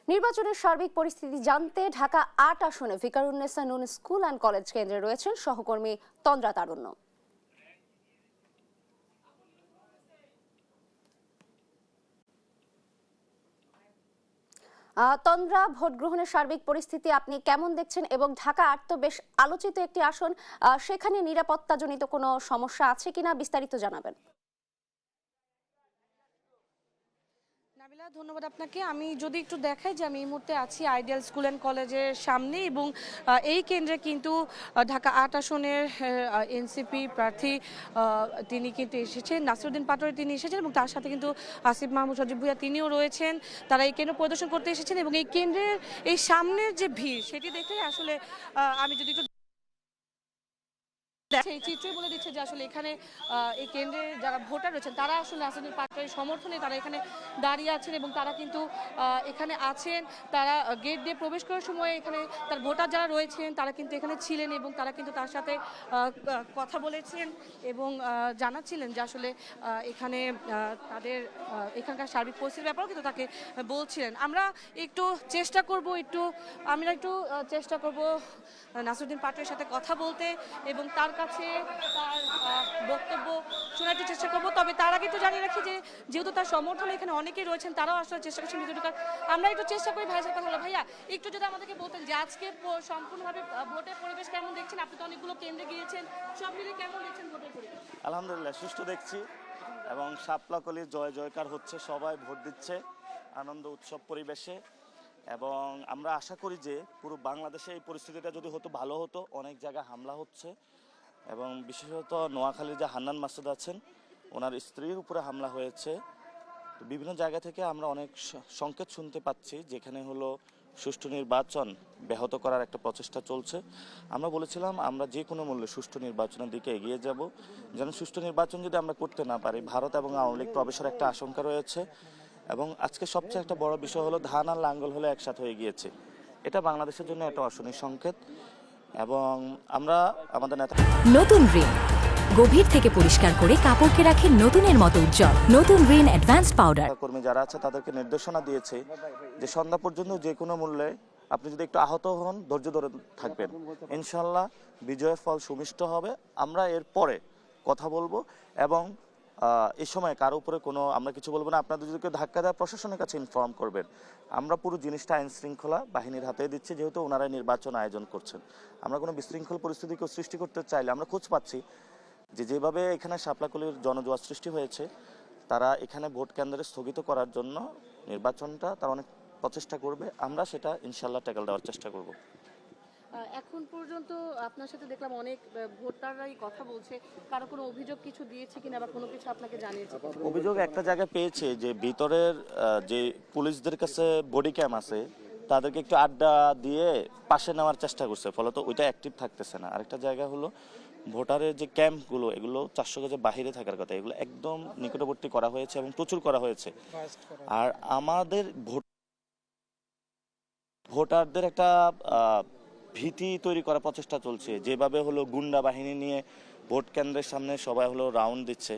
নির্বাচনের সার্বিক পরিস্থিতি জানতে ঢাকা ৮ আসনে ফিকারুন্নেসা নূন স্কুল অ্যান্ড কলেজ কেন্দ্রে রয়েছেন সহকর্মী তন্দ্রা তারুণ্য। তন্দ্রা, ভোট গ্রহণের সার্বিক পরিস্থিতি আপনি কেমন দেখছেন এবং ঢাকা ৮ তো বেশ আলোচিত একটি আসন, সেখানে নিরাপত্তাজনিত কোনো সমস্যা আছে কিনা বিস্তারিত জানাবেন। নাবিলা, ধন্যবাদ আপনাকে। আমি যদি একটু দেখাই যে আমি এই মুহূর্তে আছি আইডিয়াল স্কুল অ্যান্ড কলেজের সামনে এবং এই কেন্দ্রে কিন্তু ঢাকা ৮ আসনের এনসিপি প্রার্থী তিনি কিন্তু এসেছেন, নাসিরউদ্দিন পাটোয়ারি তিনি এসেছেন এবং তার সাথে কিন্তু আসিফ মাহমুদ সজীব ভুঁইয়া তিনিও রয়েছেন। তারা এই কেন্দ্র পরিদর্শন করতে এসেছেন এবং এই কেন্দ্রের এই সামনের যে ভিড় সেটি দেখে আসলে আমি যদি একটু এই চিত্রই বলে দিচ্ছে যে আসলে এখানে এই কেন্দ্রের যারা ভোটার রয়েছেন তারা আসলে নাসিরউদ্দিন পাটোয়ারির সমর্থনে তারা এখানে দাঁড়িয়ে আছেন এবং তারা কিন্তু এখানে আছেন। তারা গেট দিয়ে প্রবেশ করার সময় এখানে তার ভোটার যারা রয়েছেন তারা কিন্তু এখানে ছিলেন এবং তারা কিন্তু তার সাথে কথা বলেছেন এবং জানাচ্ছিলেন যে আসলে এখানে তাদের এখানকার সার্বিক পরিস্থিতির ব্যাপারেও কিন্তু তাকে বলছিলেন। আমরা একটু চেষ্টা করব নাসিরউদ্দিন পাটোয়ারির সাথে কথা বলতে এবং তার কাছে তার বক্তব্য শোনার একটু চেষ্টা করবো। তবে তার আগে একটু জানিয়ে রাখি যে যেহেতু তার সমর্থনে এখানে অনেকেই রয়েছেন তারাও আসলে চেষ্টা করছেন ভিতরে ঢোকার। আমরা একটু চেষ্টা করি ভাইয়ের সাথে কথা বলা। ভাইয়া, একটু যদি আমাদেরকে বলতেন যে আজকে সম্পূর্ণভাবে ভোটের পরিবেশ কেমন দেখছেন? আপনি তো অনেকগুলো কেন্দ্রে গিয়েছেন, সব মিলে কেমন দেখছেন ভোটের পরিবেশ? আলহামদুলিল্লাহ সুষ্ঠু দেখছি এবং শাপলাকলির জয় জয়কার হচ্ছে, সবাই ভোট দিচ্ছে আনন্দ উৎসব পরিবেশে। এবং আমরা আশা করি যে পুরো বাংলাদেশে এই পরিস্থিতিটা যদি হতো ভালো হতো। অনেক জায়গায় হামলা হচ্ছে এবং বিশেষত নোয়াখালীর যে হান্নান মাসুদ আছেন ওনার স্ত্রীর উপরে হামলা হয়েছে। বিভিন্ন জায়গা থেকে আমরা অনেক সংকেত শুনতে পাচ্ছি যেখানে হলো সুষ্ঠু নির্বাচন ব্যাহত করার একটা প্রচেষ্টা চলছে। আমরা বলেছিলাম আমরা যে কোনো মূল্যে সুষ্ঠু নির্বাচনের দিকে এগিয়ে যাব। যেন সুষ্ঠু নির্বাচন যদি আমরা করতে না পারি ভারত এবং আওয়ামী লীগ প্রবেশের একটা আশঙ্কা রয়েছে। এবং আজকে সবচেয়ে একটা বড় বিষয় হলো ধান আর লাঙ্গল হলে একসাথে হয়ে গিয়েছে। এটা বাংলাদেশের জন্য একটা অশনির সংকেত। এবং আমরা আমাদের নেতা নতুন রিন গভীর থেকে পরিষ্কার করে কাপড়কে রাখে নতুনের মতো উজ্জ্বল। নতুন রিন অ্যাডভান্সড পাউডার। কর্মী যারা আছে তাদেরকে নির্দেশনা দিয়েছে যে সন্ধ্যা পর্যন্ত যে কোনো মূল্যে আপনি যদি একটু আহত হন ধৈর্য ধরে থাকবেন, ইনশাল্লাহ বিজয়ের ফল সুমিষ্ট হবে। আমরা এর পরে কথা বলবো এবং এই সময় কারো উপরে কোনো আমরা কিছু বলবো না। আপনাদের যদি কেউ ধাক্কা দেয় প্রশাসনের কাছে ইনফর্ম করবেন। আমরা পুরো জিনিসটা আইন শৃঙ্খলা বাহিনীর হাতে দিচ্ছি, যেহেতু ওনারা নির্বাচন আয়োজন করছেন। আমরা কোনো বিশৃঙ্খল পরিস্থিতি কেউ সৃষ্টি করতে চাইলে আমরা খোঁজ পাচ্ছি যেভাবে এখানে শাপলাকলির জনজোয়ার সৃষ্টি হয়েছে, তারা এখানে ভোট কেন্দ্রে স্থগিত করার জন্য নির্বাচনটা তারা অনেক প্রচেষ্টা করবে। আমরা সেটা ইনশাল্লাহ ট্যাকল দেওয়ার চেষ্টা করব। এখন পর্যন্ত আপনার সাথে দেখলাম অনেক ভোটাররাই কথা বলছে, কারো কোনো অভিযোগ কিছু দিয়েছে কিনা বা কোনো কিছু আপনাকে জানিয়েছে? অভিযোগ একটা জায়গায় পেয়েছে যে ভিতরের যে পুলিশদের কাছে বডি ক্যাম আছে তাদেরকে একটু আড্ডা দিয়ে পাশে নেওয়ার চেষ্টা করছে, ফলত ওইটা অ্যাক্টিভ থাকতেছে না। আরেকটা জায়গা হলো ভোটারের যে ক্যাম্পগুলো এগুলো 400 গজের বাহিরে থাকার কথা, এগুলো একদম নিকটবর্তী করা হয়েছে এবং প্রচুর করা হয়েছে। আর আমাদের ভোটারদের একটা ভীতি তৈরি করার প্রচেষ্টা চলছে, যেভাবে হলো গুন্ডা বাহিনী নিয়ে ভোট কেন্দ্রের সামনে সবাই হলো রাউন্ড দিচ্ছে।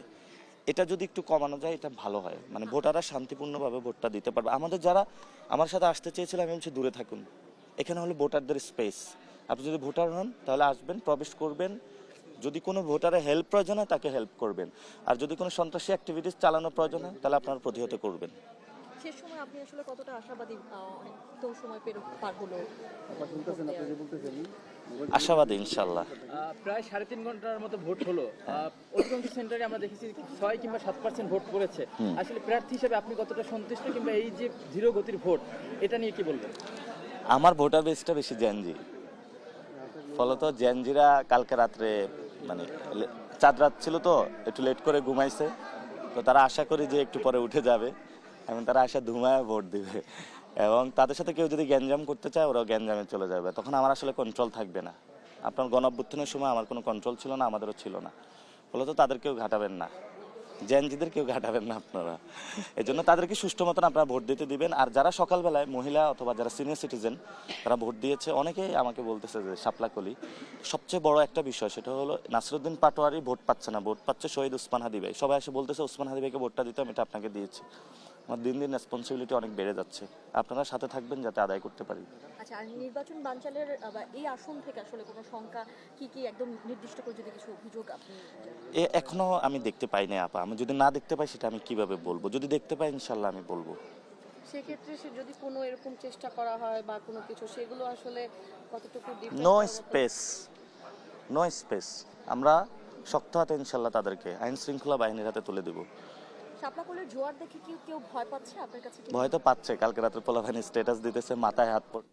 এটা যদি একটু কমানো যায় এটা ভালো হয়, মানে ভোটাররা শান্তিপূর্ণভাবে ভোটটা দিতে পারবে। আমাদের যারা আমার সাথে আসতে চেয়েছিল আমি বলছি দূরে থাকুন, এখানে হলো ভোটারদের স্পেস। আপনি যদি ভোটার হন তাহলে আসবেন, প্রবেশ করবেন, যদি কোনো ভোটারের হেল্প প্রয়োজন হয় তাকে হেল্প করবেন, আর যদি কোনো সন্ত্রাসী অ্যাক্টিভিটিস চালানোর প্রয়োজন হয় তাহলে আপনারা প্রতিহত করবেন। শেষ সময় আপনি আসলে কতটা আশাবাদী? তো সময় পার হলো, আশাবাদী ইনশাল্লাহ। প্রায় 3.5 ঘন্টার মতো ভোট হলো। অধিকাংশ সেন্টারে আমরা দেখেছি 6 কিংবা 7% ভোট পড়েছে। আসলে প্রার্থী হিসেবে আপনি কতটা সন্তুষ্ট, কিংবা এই যে ধীর গতির ভোট এটা নিয়ে কি বলবেন? আমার ভোটার বেসটা বেশি জেনজি, ফলত জেনজিরা কালকে রাত্রে মানে চাঁদ রাত ছিল তো একটু লেট করে ঘুমাইছে, তো তারা আশা করি যে একটু পরে উঠে যাবে এবং তারা আশা ধুমায় ভোট দিবে। এবং তাদের সাথে কেউ যদি গ্যাঞ্জাম করতে চায় ওরাও গ্যাঞ্জামে চলে যাবে, তখন আমার আসলে কন্ট্রোল থাকবে না। আপনার গণঅভ্যুত্থানের সময় আমার কোনো কন্ট্রোল ছিল না, আমাদেরও ছিল না, ফলত তাদেরকেও ঘাটাবেন না। জেনজিদের কেউ ঘাটাবেন না আপনারা। এই জন্য তাদেরকে সুষ্ঠু মতন আপনারা ভোট দিতে দিবেন। আর যারা সকালবেলায় মহিলা অথবা যারা সিনিয়র সিটিজেন তারা ভোট দিয়েছে, অনেকেই আমাকে বলতেছে যে শাপলাকলি সবচেয়ে বড় একটা বিষয় সেটা হলো নাসিরউদ্দিন পাটোয়ারি ভোট পাচ্ছে না, ভোট পাচ্ছে শহীদ ওসমান হাদি ভাই। সবাই এসে বলতেছে ওসমান হাদি ভাইকে ভোটটা দিতাম, এটা আপনাকে দিয়েছি। আমার দিন দিন রেসপন্সিবিলিটি অনেক বেড়ে যাচ্ছে, আপনারা সাথে থাকবেন যাতে আদায় করতে পারি। আচ্ছা, আর নির্বাচন বানচালের বা এই আসন থেকে আসলে কোনো সংখ্যা কি একদম নির্দিষ্ট করে যদি কিছু অভিযোগ আপনি এখনো আমি দেখতে পাই না আপা, আমি যদি না দেখতে পাই সেটা আমি কিভাবে বলবো, যদি দেখতে পাই ইনশাল্লাহ আমি বলবো। সেক্ষেত্রে সে যদি কোনো এরকম চেষ্টা করা হয় বা কোনো কিছু, সেগুলো আসলে কতটুকু নো স্পেস, নো স্পেস। আমরা শক্ত হাতে ইনশাল্লাহ তাদেরকে আইন শৃঙ্খলা বাহিনীর হাতে তুলে দেবো। শাপলাকলির জোয়ার দেখে কি কেউ ভয় পাচ্ছে আপনার কাছে? ভয় তো পাচ্ছে, কালকে রাতের পোলাপানি স্ট্যাটাস দিতেছে মাথায় হাত পড়ে।